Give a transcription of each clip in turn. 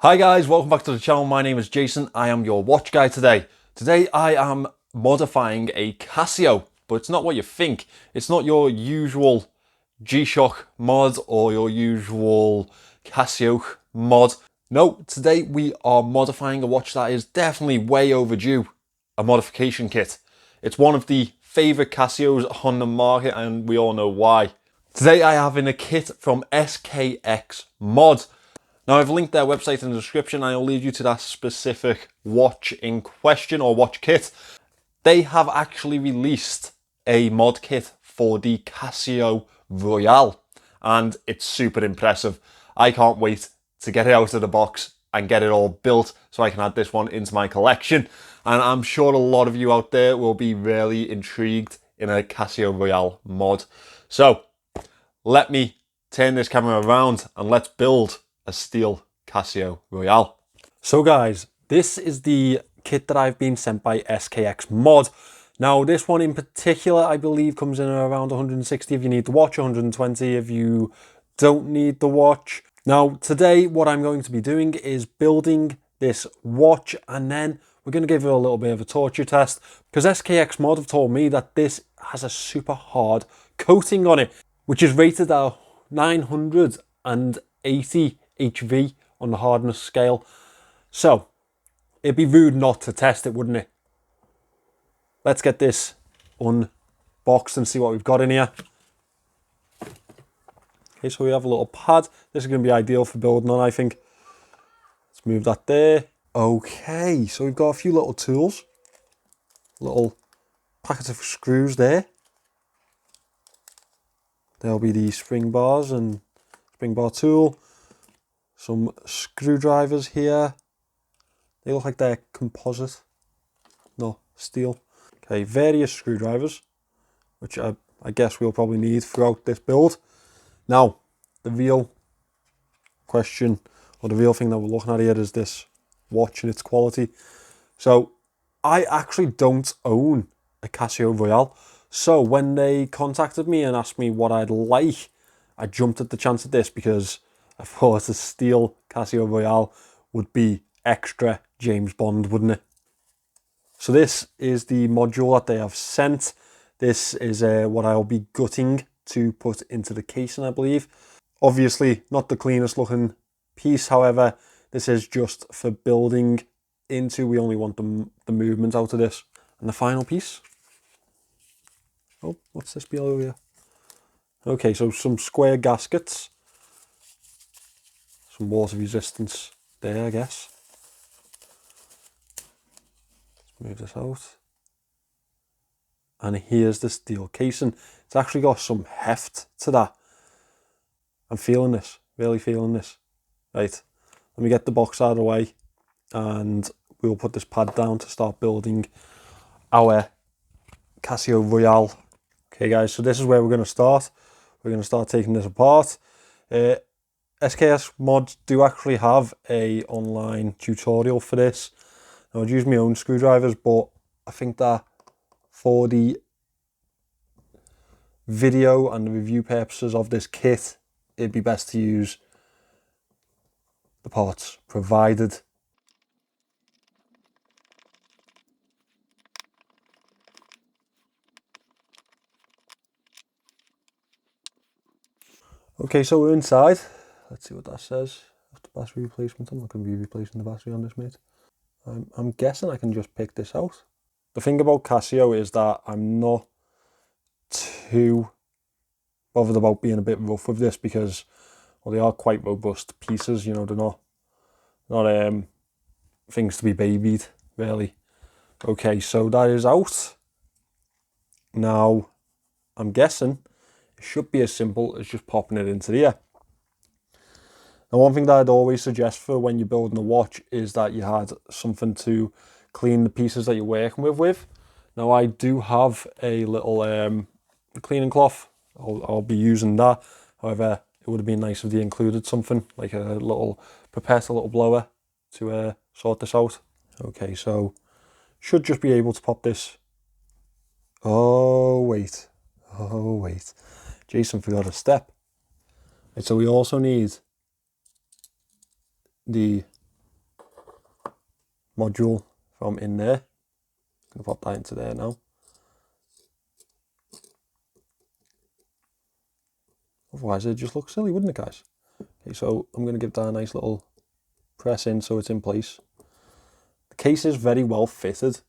Hi guys, welcome back to the channel. My name is Jason. I am your watch guy today. Today I am modifying a Casio, but it's not what you think. It's not your usual G-Shock mod or your usual Casio mod. No, today we are modifying a watch that is definitely way overdue, a modification kit. It's one of the favourite Casios on the market and we all know why. Today I have in a kit from SKXMOD. Now I've linked their website in the description and I'll lead you to that specific watch in question or watch kit. They have actually released a mod kit for the Casio Royale and it's super impressive. I can't wait to get it out of the box and get it all built so I can add this one into my collection. And I'm sure a lot of you out there will be really intrigued in a Casio Royale mod. So let me turn this camera around and let's build a steel Casio Royale. So guys, this is the kit that I've been sent by SKXMOD. Now this one in particular, I believe comes in around 160 if you need the watch, 120 if you don't need the watch. Now today, what I'm going to be doing is building this watch and then we're going to give it a little bit of a torture test because SKXMOD have told me that this has a super hard coating on it, which is rated at 980 HV on the hardness scale. So it'd be rude not to test it, wouldn't it? Let's get this unboxed and see what we've got in here. Okay, so we have a little pad. This is going to be ideal for building on, I think. Let's move that there. Okay, so we've got a few little tools. Little packet of screws there. There'll be the spring bars and spring bar tool. Some screwdrivers here. They look like they're composite, no steel. Okay, various screwdrivers, which I guess we'll probably need throughout this build. Now, the real question, or the real thing that we're looking at here is this watch and its quality. So, I actually don't own a Casio Royale. So, when they contacted me and asked me what I'd like, I jumped at the chance of this because I thought a steel Casio Royale would be extra James Bond, wouldn't it? So this is the module that they have sent. This is what I'll be gutting to put into the casing, I believe. Obviously not the cleanest looking piece, however, this is just for building into. We only want the movement out of this. And the final piece. Oh, what's this below here? Okay, so some square gaskets. Some water resistance there, I guess. Let's move this out. And here's the steel casing. It's actually got some heft to that. I'm feeling this, really feeling this. Right, let me get the box out of the way and we'll put this pad down to start building our Casio Royale. Okay guys, so this is where we're going to start. We're going to start taking this apart. SKS mods do actually have a online tutorial for this. Now, I'd use my own screwdrivers, but I think that for the video and the review purposes of this kit, it'd be best to use the parts provided. Okay, so we're inside. Let's see what that says. After battery replacement, I'm not going to be replacing the battery on this, mate. I'm guessing I can just pick this out. The thing about Casio is that I'm not too bothered about being a bit rough with this because, well, they are quite robust pieces, you know, they're not things to be babied, really. Okay, so that is out. Now, I'm guessing it should be as simple as just popping it into the air. Now, one thing that I'd always suggest for when you're building a watch is that you had something to clean the pieces that you're working with. Now, I do have a little cleaning cloth. I'll be using that. However, it would have been nice if they included something like a little pipette, a little blower to sort this out. Okay, so should just be able to pop this. Oh wait, Jason forgot a step. Right, so we also need the module from in there. I'm going to pop that into there now. Otherwise it just looks silly, wouldn't it, guys? Okay, so I'm going to give that a nice little press in so it's in place. The case is very well fitted.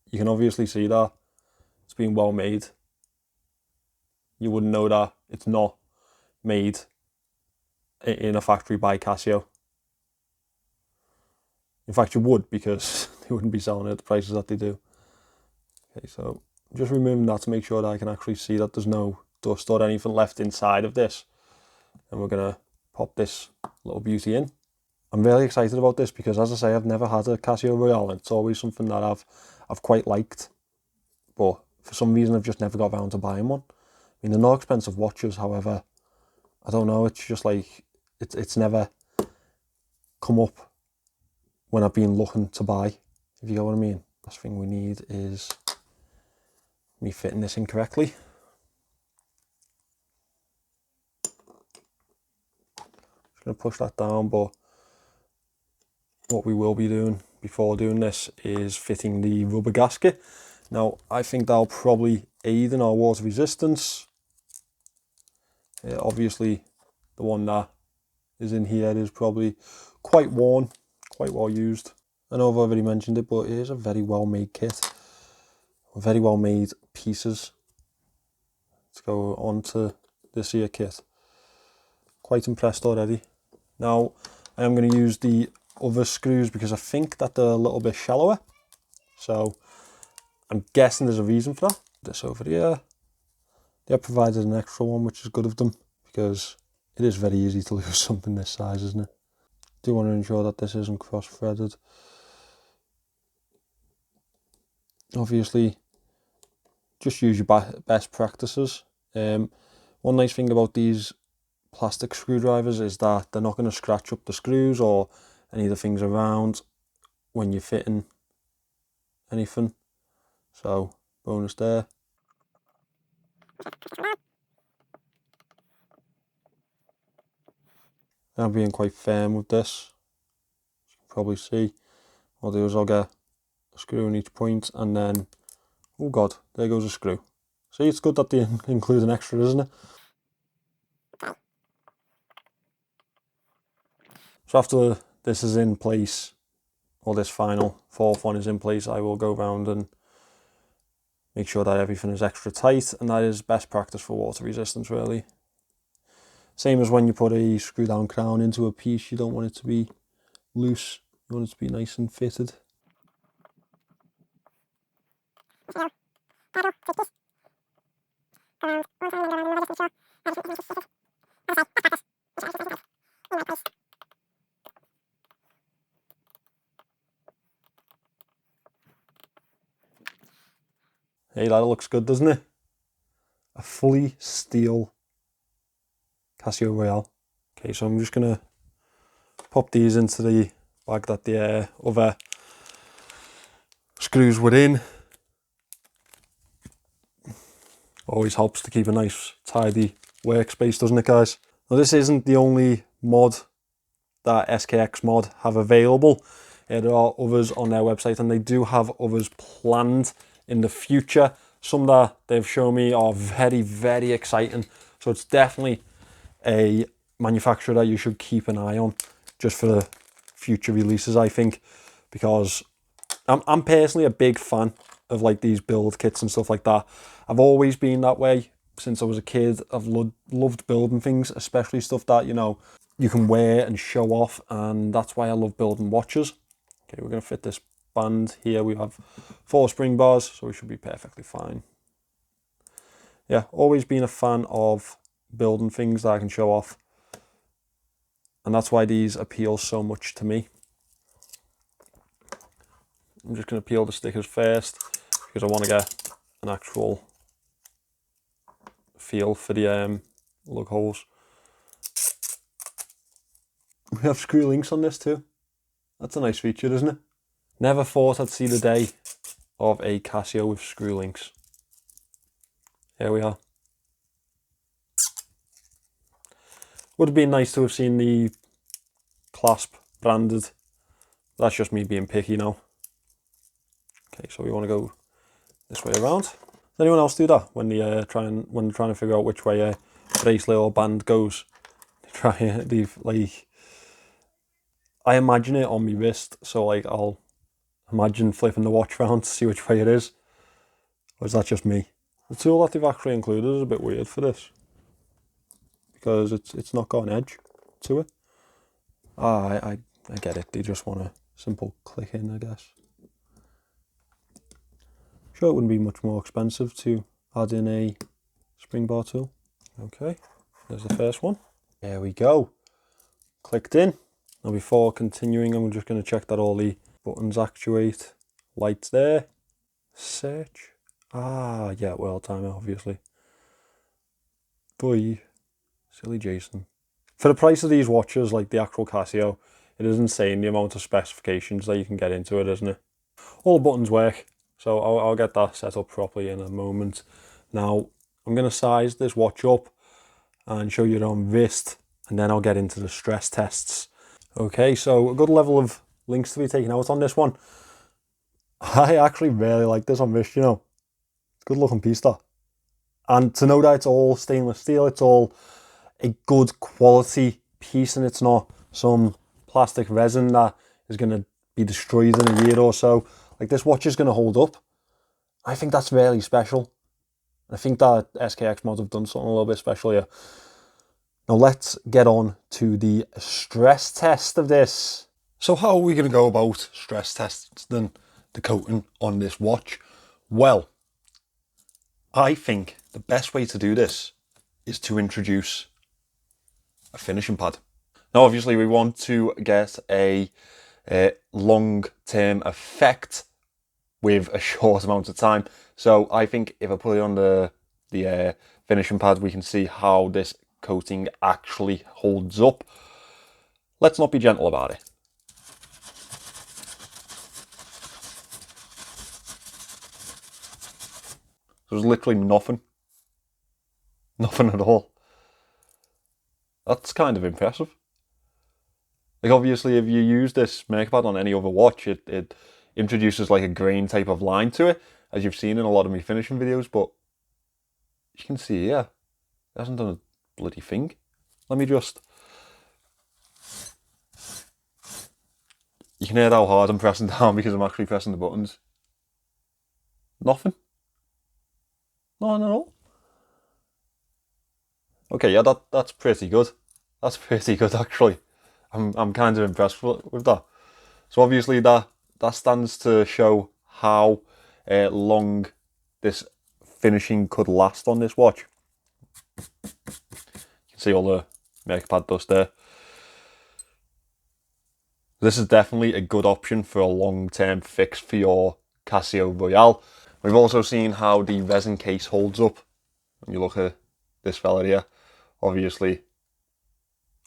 You can obviously see that it's been well made. You wouldn't know that it's not made in a factory by Casio. In fact, you would, because they wouldn't be selling it at the prices that they do. Okay, so just removing that to make sure that I can actually see that there's no dust or anything left inside of this. And we're going to pop this little beauty in. I'm really excited about this because, as I say, I've never had a Casio Royale. It's always something that I've quite liked, but for some reason I've just never got around to buying one. I mean, they're not expensive watches, however, I don't know, it's just like, it's never come up when I've been looking to buy, if you get what I mean. Last thing we need is me fitting this in correctly. Just going to push that down, but what we will be doing before doing this is fitting the rubber gasket. Now, I think that'll probably aid in our water resistance. Obviously, the one that is in here is probably quite worn, quite well used. I know I've already mentioned it, but it is a very well made kit. Very well made pieces to go onto this here kit. Quite impressed already. Now, I am going to use the other screws because I think that they're a little bit shallower. So, I'm guessing there's a reason for that. This over here. They have provided an extra one, which is good of them, because it is very easy to lose something this size, isn't it? Do want to ensure that this isn't cross-threaded. Obviously, just use your best practices. One nice thing about these plastic screwdrivers is that they're not going to scratch up the screws or any of the things around when you're fitting anything. So, bonus there. I'm being quite firm with this, as you can probably see. What I'll do is I'll get a screw in each point and then, oh god, there goes a screw. See, it's good that they include an extra, isn't it? So after this is in place, or this final fourth one is in place, I will go around and make sure that everything is extra tight, and that is best practice for water resistance, really. Same as when you put a screw down crown into a piece, you don't want it to be loose, you want it to be nice and fitted. Hey, that looks good, doesn't it? A fully steel Casio Royale. Okay, so I'm just going to pop these into the bag that the other screws were in. Always helps to keep a nice, tidy workspace, doesn't it, guys? Now, this isn't the only mod that SKXMOD have available. There are others on their website, and they do have others planned in the future. Some that they've shown me are very, very exciting. So it's definitely a manufacturer that you should keep an eye on just for the future releases, I think, because I'm personally a big fan of like these build kits and stuff like that. I've always been that way since I was a kid. I've loved building things, especially stuff that, you know, you can wear and show off, and that's why I love building watches. Okay, we're going to fit this band here. We have 4 spring bars, so we should be perfectly fine. Yeah, always been a fan of building things that I can show off, and that's why these appeal so much to me. I'm just going to peel the stickers first because I want to get an actual feel for the lug holes. We have screw links on this too. That's a nice feature, isn't it? Never thought I'd see the day of a Casio with screw links. Here we are. Would have been nice to have seen the clasp branded, That's just me being picky now. Okay, so we want to go this way around. Does anyone else do that when they trying to figure out which way a bracelet or band goes? I imagine it on my wrist, so like I'll imagine flipping the watch around to see which way it is. Or is that just me? The tool that they've actually included is a bit weird for this, because it's not got an edge to it. I get it. They just want a simple click in, I guess. Sure, it wouldn't be much more expensive to add in a spring bar tool. Okay, there's the first one. There we go. Clicked in. Now before continuing, I'm just going to check that all the buttons actuate. Lights there. Search. Ah, yeah, well timer, obviously. Boy, silly Jason. For the price of these watches, like the actual Casio, it is insane the amount of specifications that you can get into it, isn't it? All the buttons work, so I'll get that set up properly in a moment. Now, I'm going to size this watch up and show you it on wrist, and then I'll get into the stress tests. Okay, so a good level of links to be taken out on this one. I actually really like this on wrist, you know. It's a good looking piece, that. And to know that it's all stainless steel, it's all a good quality piece, and it's not some plastic resin that is going to be destroyed in a year or so. Like, this watch is going to hold up. I think that's really special. I think that SKXMOD have done something a little bit special here. Now let's get on to the stress test of this. So how are we going to go about stress testing the coating on this watch? Well, I think the best way to do this is to introduce a finishing pad. Now obviously we want to get a long-term effect with a short amount of time. So I think if I put it on the finishing pad, we can see how this coating actually holds up. Let's not be gentle about it. There's literally nothing at all. That's kind of impressive. Like, obviously if you use this make pad on any other watch, it introduces like a grain type of line to it, as you've seen in a lot of my finishing videos, but you can see here, it hasn't done a bloody thing. Let me just... You can hear how hard I'm pressing down because I'm actually pressing the buttons. Nothing. Nothing at all. Okay, yeah, that's pretty good. That's pretty good, actually. I'm kind of impressed with that. So obviously that stands to show how long this finishing could last on this watch. You can see all the make pad dust there. This is definitely a good option for a long-term fix for your Casio Royale. We've also seen how the resin case holds up. When you look at this fella here, obviously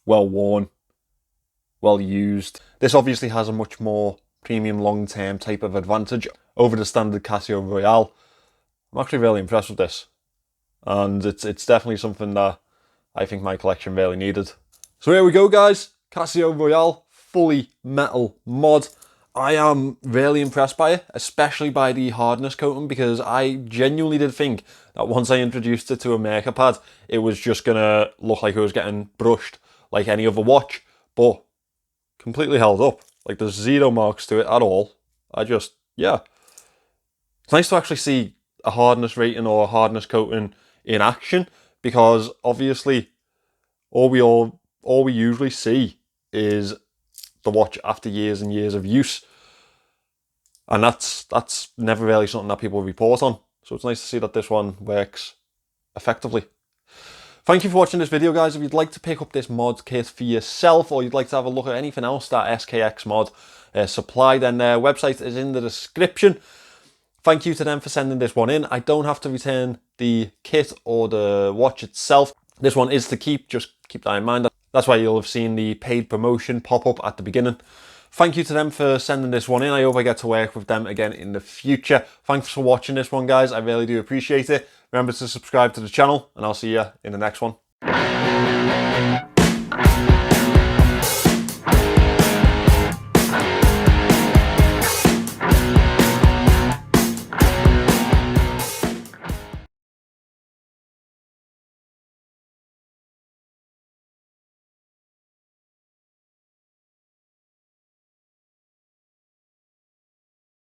well worn, well used. This obviously has a much more premium long-term type of advantage over the standard Casio Royale. I'm actually really impressed with this, and it's definitely something that I think my collection really needed. So here we go, guys. Casio Royale fully metal mod. I am really impressed by it, especially by the hardness coating, because I genuinely did think that once I introduced it to a maker pad, it was just gonna look like it was getting brushed like any other watch, but completely held up. Like, there's zero marks to it at all. Yeah. It's nice to actually see a hardness rating or a hardness coating in action, because obviously all we usually see is the watch after years and years of use, and that's never really something that people report on. So it's nice to see that this one works effectively. Thank you for watching this video, guys. If you'd like to pick up this mod kit for yourself, or you'd like to have a look at anything else that SKXMOD supply, then their website is in the description. Thank you to them for sending this one in. I don't have to return the kit or the watch itself. This one is to keep, just keep that in mind. That's why you'll have seen the paid promotion pop up at the beginning. Thank you to them for sending this one in. I hope I get to work with them again in the future. Thanks for watching this one, guys. I really do appreciate it. Remember to subscribe to the channel, and I'll see you in the next one.